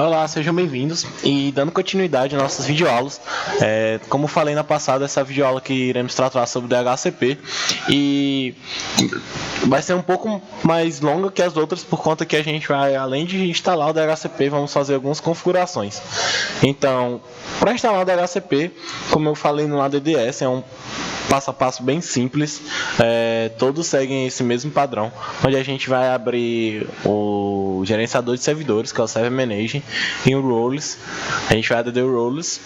Olá, sejam bem-vindos e dando continuidade às nossas videoaulas. Como falei na passada, essa videoaula que iremos tratar sobre o DHCP e vai ser um pouco mais longa que as outras por conta que a gente vai, além de instalar o DHCP, vamos fazer algumas configurações. Então, para instalar o DHCP, como eu falei no ADDS, é um passo a passo bem simples, todos seguem esse mesmo padrão, onde a gente vai abrir o gerenciador de servidores, que é o Server Manager, em Roles. A gente vai add Roles,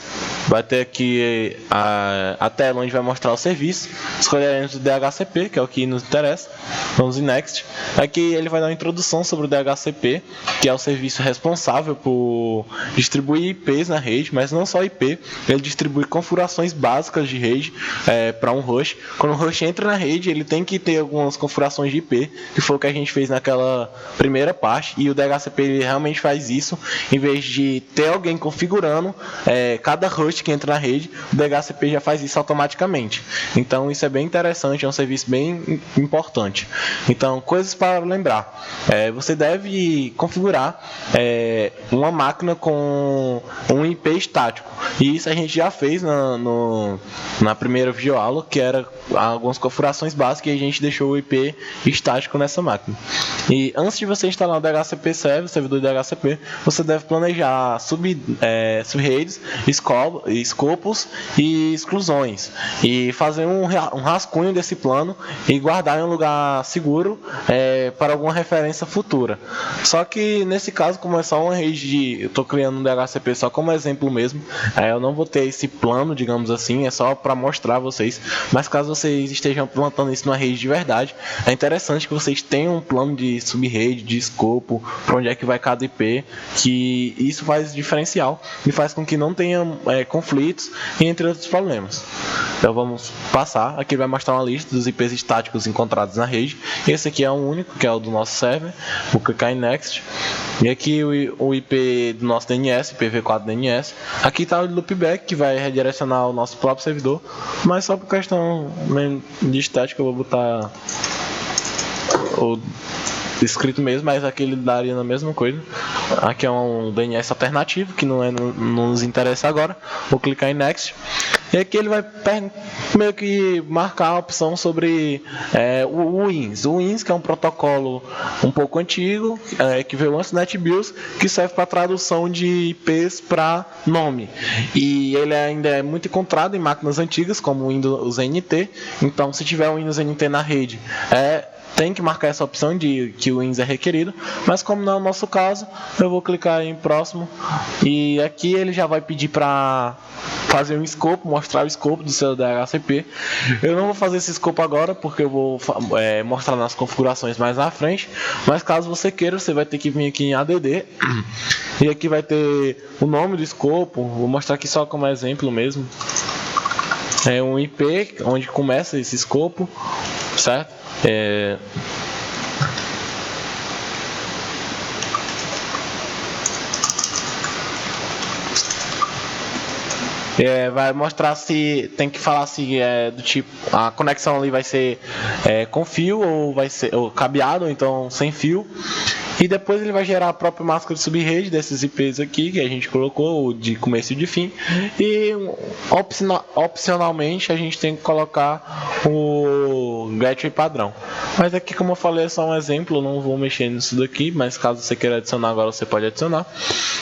vai ter aqui a tela onde vai mostrar o serviço, escolheremos o DHCP, que é o que nos interessa, vamos em Next. Aqui ele vai dar uma introdução sobre o DHCP, que é o serviço responsável por distribuir IPs na rede, mas não só IP, ele distribui configurações básicas de rede para um host. Quando o host entra na rede, ele tem que ter algumas configurações de IP, que foi o que a gente fez naquela primeira parte, e o DHCP ele realmente faz isso. Em vez de ter alguém configurando cada host que entra na rede, o DHCP já faz isso automaticamente. Então isso é bem interessante, é um serviço bem importante. Então, coisas para lembrar: você deve configurar uma máquina com um IP estático, e isso a gente já fez na primeira videoaula, que era algumas configurações básicas, e a gente deixou o IP estático nessa máquina. E antes de você instalar o DHCP Server, o servidor de DHCP, você deve planejar subredes, escopos e exclusões, e fazer um rascunho desse plano e guardar em um lugar seguro para alguma referência futura. Só que nesse caso, como é só uma rede eu estou criando um DHCP só como exemplo mesmo, eu não vou ter esse plano, digamos assim, é só para mostrar a vocês. Mas caso vocês estejam plantando isso numa rede de verdade, é interessante que vocês tenham um plano de subrede, de escopo, para onde é que vai cada IP, que isso faz diferencial e faz com que não tenha conflitos, entre outros problemas. Então vamos passar, aqui vai mostrar uma lista dos IPs estáticos encontrados na rede. Esse aqui é o único, que é o do nosso server. Vou clicar em Next. E aqui o IP do nosso DNS, IPv4 DNS. Aqui está o loopback, que vai redirecionar ao nosso próprio servidor, mas só por questão de estética eu vou botar o escrito mesmo, mas aqui ele daria na mesma coisa. Aqui é um DNS alternativo, que não nos interessa agora. Vou clicar em Next. E aqui ele vai meio que marcar a opção sobre o WINS. O WINS, que é um protocolo um pouco antigo, que veio antes do NetBIOS, que serve para tradução de IPs para nome. E ele ainda é muito encontrado em máquinas antigas, como o Windows NT. Então, se tiver o Windows NT na rede, tem que marcar essa opção de que o WINS é requerido, mas como não é o nosso caso, eu vou clicar em próximo, e aqui ele já vai pedir para fazer um escopo, mostrar o escopo do seu DHCP. Eu não vou fazer esse escopo agora, porque eu vou mostrar nas configurações mais na frente, mas caso você queira, você vai ter que vir aqui em ADD, e aqui vai ter o nome do escopo. Vou mostrar aqui só como exemplo mesmo. É um IP onde começa esse escopo, certo? Vai mostrar se tem que falar se do tipo a conexão ali vai ser com fio ou vai ser cabeado, ou então sem fio. E depois ele vai gerar a própria máscara de subrede desses IPs aqui que a gente colocou, de começo e de fim. E opcionalmente a gente tem que colocar o gateway padrão. Mas aqui, como eu falei, é só um exemplo, eu não vou mexer nisso daqui, mas caso você queira adicionar agora, você pode adicionar.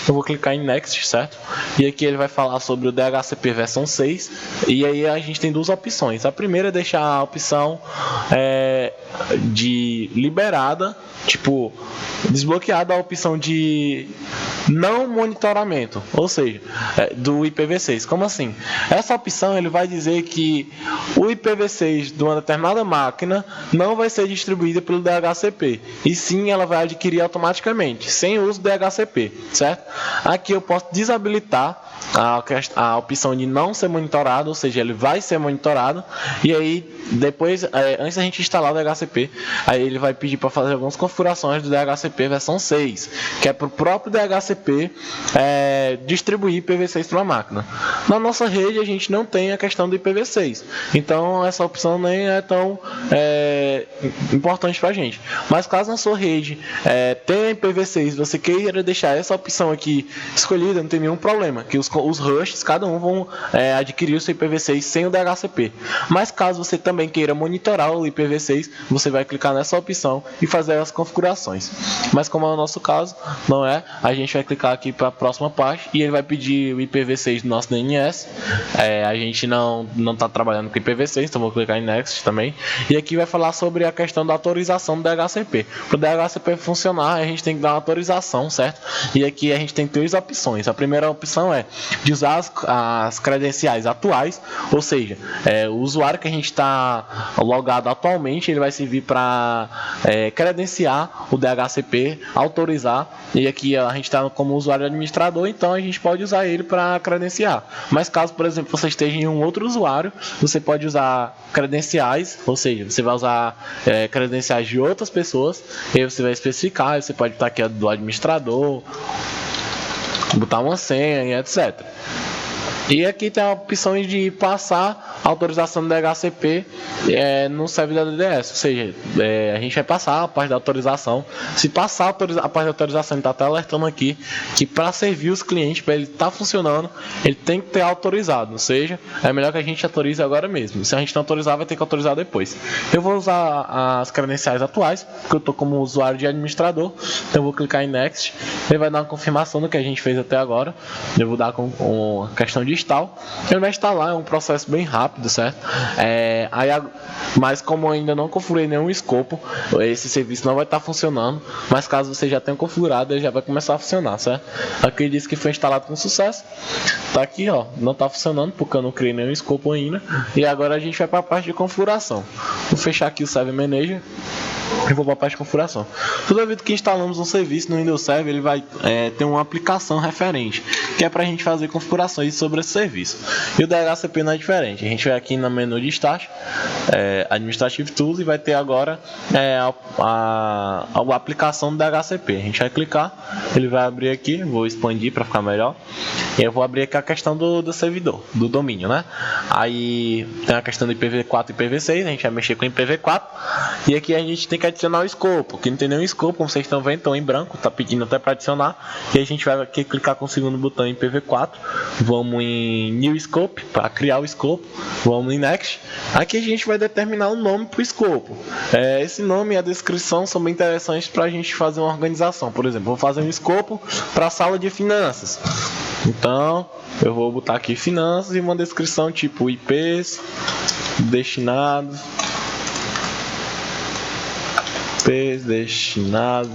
Eu vou clicar em Next, certo? E aqui ele vai falar sobre o DHCP versão 6. E aí a gente tem duas opções. A primeira é deixar a opção de liberada, tipo, desbloqueada a opção de não monitoramento, ou seja, do IPv6. Como assim? Essa opção ele vai dizer que o IPv6 de uma determinada máquina não vai ser distribuída pelo DHCP, e sim ela vai adquirir automaticamente, sem uso do DHCP, certo? Aqui eu posso desabilitar a opção de não ser monitorado, ou seja, ele vai ser monitorado, e aí depois, antes da gente instalar o DHCP, aí ele vai pedir para fazer algumas configurações do DHCP versão 6, que é para o próprio DHCP distribuir IPv6 para a máquina. Na nossa rede a gente não tem a questão do IPv6, então essa opção nem é tão importante para a gente. Mas caso na sua rede tenha IPv6, você queira deixar essa opção aqui escolhida, não tem nenhum problema, que os hosts, cada um vão adquirir o seu IPv6 sem o DHCP. Mas caso você também queira monitorar o IPv6, você vai clicar nessa opção e fazer as configurações. Mas como é o nosso caso, não é, a gente vai clicar aqui para a próxima parte e ele vai pedir o IPv6 do nosso DNS. A gente não está trabalhando com IPv6, então vou clicar em Next também. E aqui vai falar sobre a questão da autorização do DHCP. Para o DHCP funcionar, a gente tem que dar uma autorização, certo? E aqui a gente tem três opções. A primeira opção é de usar as credenciais atuais, ou seja, o usuário que a gente está logado atualmente, ele vai servir para credenciar o DHCP, autorizar, e aqui a gente está como usuário administrador, então a gente pode usar ele para credenciar. Mas caso, por exemplo, você esteja em um outro usuário, você pode usar credenciais, ou seja, você vai usar credenciais de outras pessoas, e aí você vai especificar, você pode botar aqui do administrador, botar uma senha e etc. E aqui tem a opção de passar a autorização do DHCP no servidor da DDS, ou seja, a gente vai passar a parte da autorização. Se passar a parte da autorização, ele está até alertando aqui que para servir os clientes, para ele estar funcionando, ele tem que ter autorizado, ou seja, é melhor que a gente autorize agora mesmo. Se a gente não autorizar, vai ter que autorizar depois. Eu vou usar as credenciais atuais, porque eu estou como usuário de administrador, então eu vou clicar em Next, ele vai dar uma confirmação do que a gente fez até agora. Eu vou dar com a questão de install, ele vai instalar, é um processo bem rápido, certo? Mas como eu ainda não configurei nenhum escopo, esse serviço não vai estar funcionando, mas caso você já tenha configurado, ele já vai começar a funcionar, certo? Aqui diz que foi instalado com sucesso, tá aqui, ó, não está funcionando porque eu não criei nenhum escopo ainda, e agora a gente vai para a parte de configuração. Vou fechar aqui o Server Manager e vou para a parte de configuração. Toda vez que instalamos um serviço no Windows Server, ele vai ter uma aplicação referente, que é para a gente fazer configurações sobre esse serviço. E o DHCP não é diferente. A gente vai aqui no menu de Start, Administrative Tools, e vai ter agora a aplicação do DHCP. A gente vai clicar, ele vai abrir aqui, vou expandir para ficar melhor. E eu vou abrir aqui a questão do servidor, do domínio, né? Aí tem a questão do IPv4 e IPv6, a gente vai mexer com IPv4. E aqui a gente tem que adicionar o escopo, que não tem nenhum escopo, como vocês estão vendo, estão em branco, tá pedindo até para adicionar. E a gente vai aqui clicar com o segundo botão em IPv4, vamos em New Scope, para criar o escopo, vamos em Next. Aqui a gente vai determinar um nome para o escopo. Esse nome e a descrição são bem interessantes para a gente fazer uma organização. Por exemplo, vou fazer um escopo para a sala de finanças. Então, eu vou botar aqui finanças e uma descrição tipo IPs destinados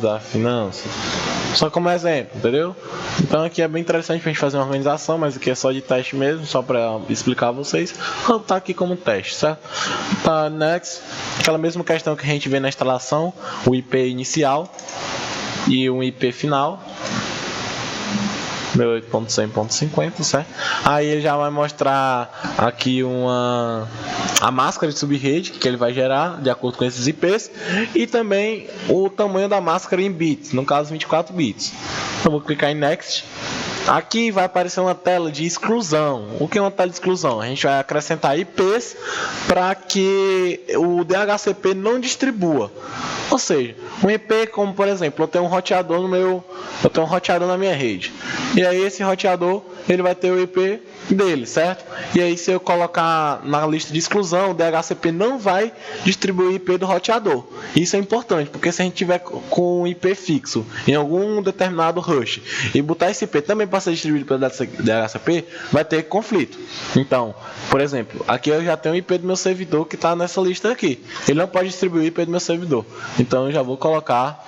a finanças, só como exemplo, entendeu? Então aqui é bem interessante pra gente fazer uma organização, mas aqui é só de teste mesmo, só para explicar a vocês. Vou botar aqui como teste, certo? Tá, Next, aquela mesma questão que a gente vê na instalação, o IP inicial e um IP final, 68.100.50, certo? Aí ele já vai mostrar aqui a máscara de subrede que ele vai gerar de acordo com esses IPs e também o tamanho da máscara em bits, no caso 24 bits. Eu vou clicar em Next. Aqui vai aparecer uma tela de exclusão. O que é uma tela de exclusão? A gente vai acrescentar IPs para que o DHCP não distribua. Ou seja, um IP como, por exemplo, eu tenho um roteador na minha rede. E aí esse roteador, ele vai ter o IP dele, certo? E aí se eu colocar na lista de exclusão, o DHCP não vai distribuir o IP do roteador. Isso é importante, porque se a gente tiver com um IP fixo em algum determinado host e botar esse IP também para ser distribuído pelo DHCP, vai ter conflito. Então, por exemplo, aqui eu já tenho o IP do meu servidor que está nessa lista aqui. Ele não pode distribuir o IP do meu servidor. Então eu já vou colocar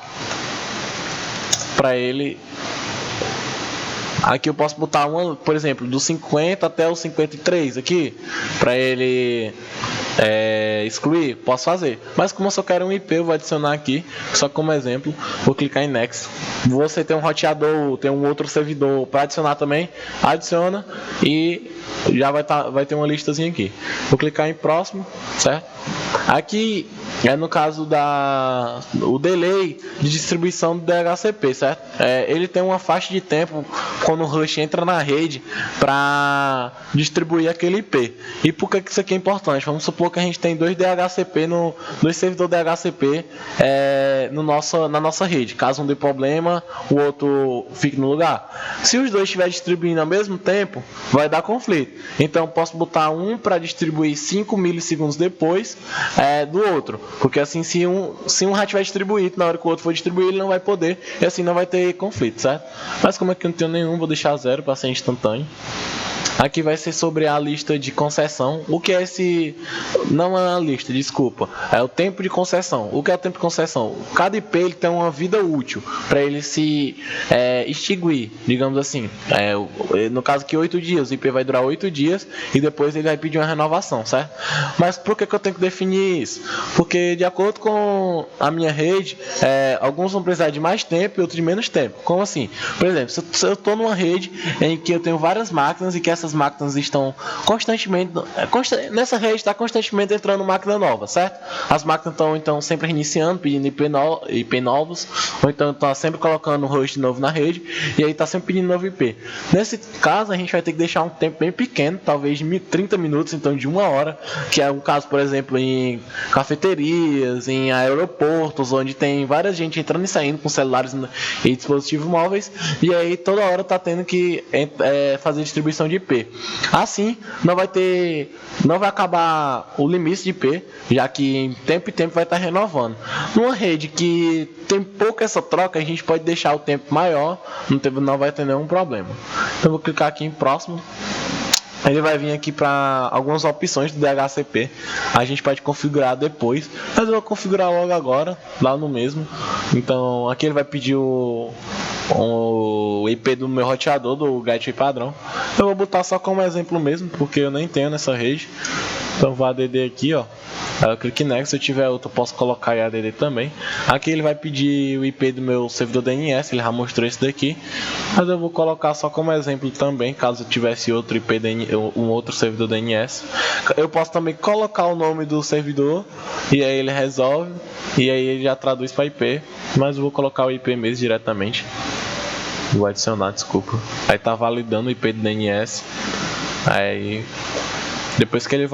para ele. Aqui eu posso botar uma, por exemplo, do 50 até o 53 aqui, para ele excluir, posso fazer. Mas como eu só quero um IP, eu vou adicionar aqui, só como exemplo, vou clicar em Next. Você tem um roteador, tem um outro servidor para adicionar também, adiciona e já vai ter uma listazinha aqui. Vou clicar em próximo, certo? Aqui no caso o delay de distribuição do DHCP, certo? Ele tem uma faixa de tempo quando o Rush entra na rede para distribuir aquele IP. E por que isso aqui é importante? Vamos supor que a gente tem dois servidores DHCP na nossa rede. Caso um dê problema, o outro fique no lugar. Se os dois estiverem distribuindo ao mesmo tempo, vai dar conflito. Então eu posso botar um para distribuir 5 milissegundos depois do outro. Porque assim, se um já estiver distribuído, na hora que o outro for distribuir, ele não vai poder. E assim não vai ter conflito, certo? Mas como aqui eu não tenho nenhum, vou deixar 0 para ser instantâneo. Aqui vai ser sobre a lista de concessão. O que é esse... Não é uma lista, desculpa. É o tempo de concessão. O que é o tempo de concessão? Cada IP ele tem uma vida útil para ele se extinguir, digamos assim. No caso aqui 8 dias. O IP vai durar 8 dias e depois ele vai pedir uma renovação, certo? Mas por que eu tenho que definir isso? Porque de acordo com a minha rede, alguns vão precisar de mais tempo e outros de menos tempo. Como assim? Por exemplo, se eu estou numa rede em que eu tenho várias máquinas e que essas máquinas estão constantemente nessa rede está constantemente entrando máquina nova, certo? As máquinas estão então sempre reiniciando, pedindo IP novos, ou então está sempre colocando um host novo na rede e aí está sempre pedindo novo IP. Nesse caso a gente vai ter que deixar um tempo bem pequeno, talvez de 30 minutos, então de 1 hora, que é um caso, por exemplo, em cafeterias, em aeroportos, onde tem várias gente entrando e saindo com celulares e dispositivos móveis, e aí toda hora está tendo que fazer distribuição de IP. Assim, não vai acabar o limite de IP, já que em tempo e tempo vai estar renovando. Numa rede que tem pouca essa troca, a gente pode deixar o tempo maior, não vai ter nenhum problema. Então vou clicar aqui em próximo. Ele vai vir aqui para algumas opções do DHCP. A gente pode configurar depois, mas eu vou configurar logo agora, lá no mesmo. Então aqui ele vai pedir o IP do meu roteador, do gateway padrão. Eu vou botar só como exemplo mesmo, porque eu nem tenho nessa rede. Então vou ADD aqui, ó. Aí eu clico next, se eu tiver outro eu posso colocar em ADD também. Aqui ele vai pedir o IP do meu servidor DNS, ele já mostrou esse daqui. Mas eu vou colocar só como exemplo também, caso eu tivesse outro IP um outro servidor DNS. Eu posso também colocar o nome do servidor e aí ele resolve e aí ele já traduz para IP. Mas eu vou colocar o IP mesmo diretamente. Vou adicionar, desculpa. Aí tá validando o IP do DNS. Aí depois que ele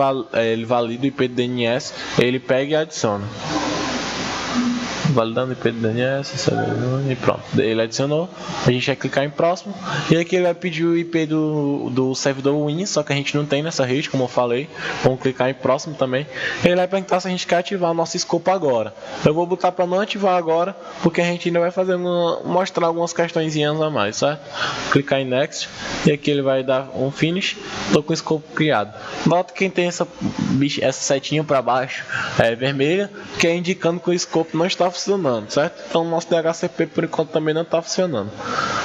valida o IP do DNS, ele pega e adiciona. Validando o IP do DNS, e pronto. Ele adicionou. A gente vai clicar em próximo. E aqui ele vai pedir o IP do servidor Win, só que a gente não tem nessa rede, como eu falei. Vamos clicar em próximo também. Ele vai perguntar se a gente quer ativar o nosso escopo agora. Eu vou botar para não ativar agora, porque a gente ainda vai mostrar algumas questõezinhas a mais, certo? Clicar em next. E aqui ele vai dar um finish. Estou com o escopo criado. Nota quem tem essa setinha para baixo vermelha, que é indicando que o escopo não está funcionando, certo? Então o nosso DHCP por enquanto também não está funcionando.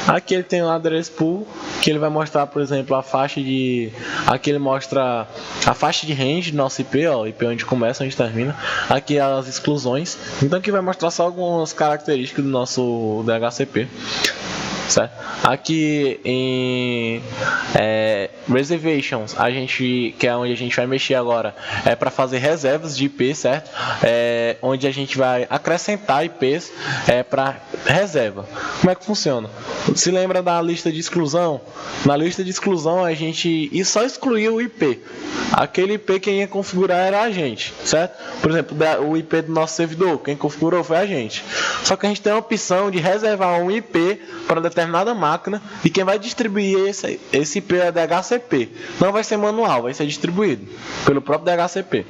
Aqui ele tem o address pool, que ele vai mostrar, por exemplo, a faixa de... Aqui ele mostra a faixa de range do nosso IP, ó, IP onde começa, onde termina. Aqui as exclusões. Então aqui vai mostrar só algumas características do nosso DHCP. Certo? Aqui em reservations, que é onde a gente vai mexer agora, é para fazer reservas de IP, certo? Onde a gente vai acrescentar IPs para reserva. Como é que funciona? Se lembra da lista de exclusão? Na lista de exclusão a gente só excluiu o IP. Aquele IP quem ia configurar era a gente, certo? Por exemplo, o IP do nosso servidor, quem configurou foi a gente. Só que a gente tem a opção de reservar um IP para determinada máquina e quem vai distribuir esse IP é DHCP. Não vai ser manual, vai ser distribuído pelo próprio DHCP.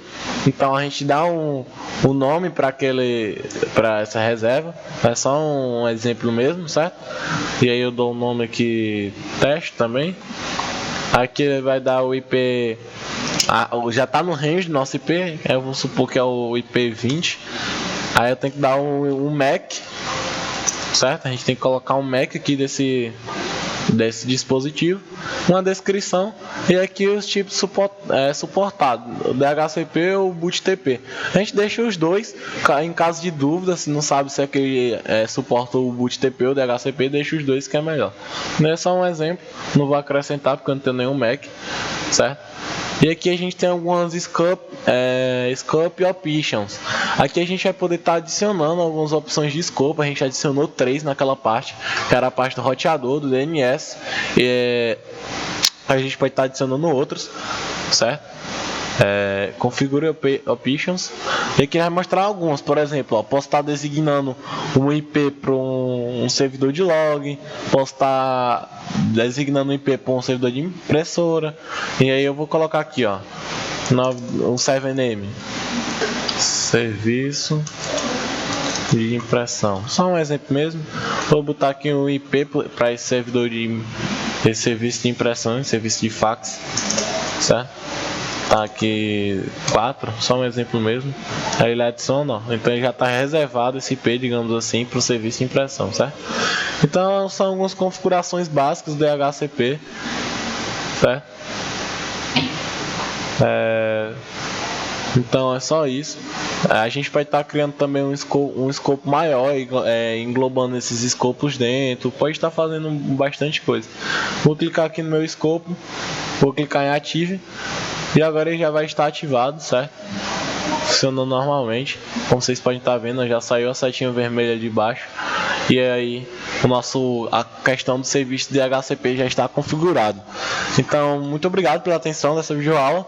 Então a gente dá um nome para essa reserva. É só um exemplo mesmo, certo? E aí eu dou um nome aqui teste também. Aqui ele vai dar o IP, já está no range do nosso IP, eu vou supor que é o IP 20. Aí eu tenho que dar um MAC, certo? A gente tem que colocar um MAC aqui desse dispositivo, uma descrição e aqui os tipos suportados, o DHCP ou o BootTP. A gente deixa os dois, em caso de dúvida, se não sabe se aquele suporta o BootTP ou o DHCP, deixa os dois que é melhor. Não é só um exemplo, não vou acrescentar porque eu não tenho nenhum MAC, certo? E aqui a gente tem algumas scope options. Aqui a gente vai poder estar adicionando algumas opções de escopo. A gente adicionou 3 naquela parte, que era a parte do roteador, do DNS. A gente pode estar adicionando outros, certo? Configure options, e aqui vai mostrar algumas. Por exemplo, posso estar designando um IP para um servidor de log, posso estar designando um IP para um servidor de impressora, e aí eu vou colocar aqui, um server name, serviço de impressão, só um exemplo mesmo. Vou botar aqui um IP para esse servidor esse serviço de impressão, serviço de fax, certo? Tá aqui 4, só um exemplo mesmo. Aí ele adiciona, então ele já está reservado esse IP, digamos assim, para o serviço de impressão, certo? Então são algumas configurações básicas do DHCP, certo? Então é só isso. A gente vai estar criando também um escopo maior, englobando esses escopos dentro. Pode estar fazendo bastante coisa. Vou clicar aqui no meu escopo, vou clicar em Ative, e agora ele já vai estar ativado, certo? Funcionando normalmente. Como vocês podem estar vendo, já saiu a setinha vermelha de baixo. E aí a questão do serviço de DHCP já está configurado. Então, muito obrigado pela atenção dessa videoaula.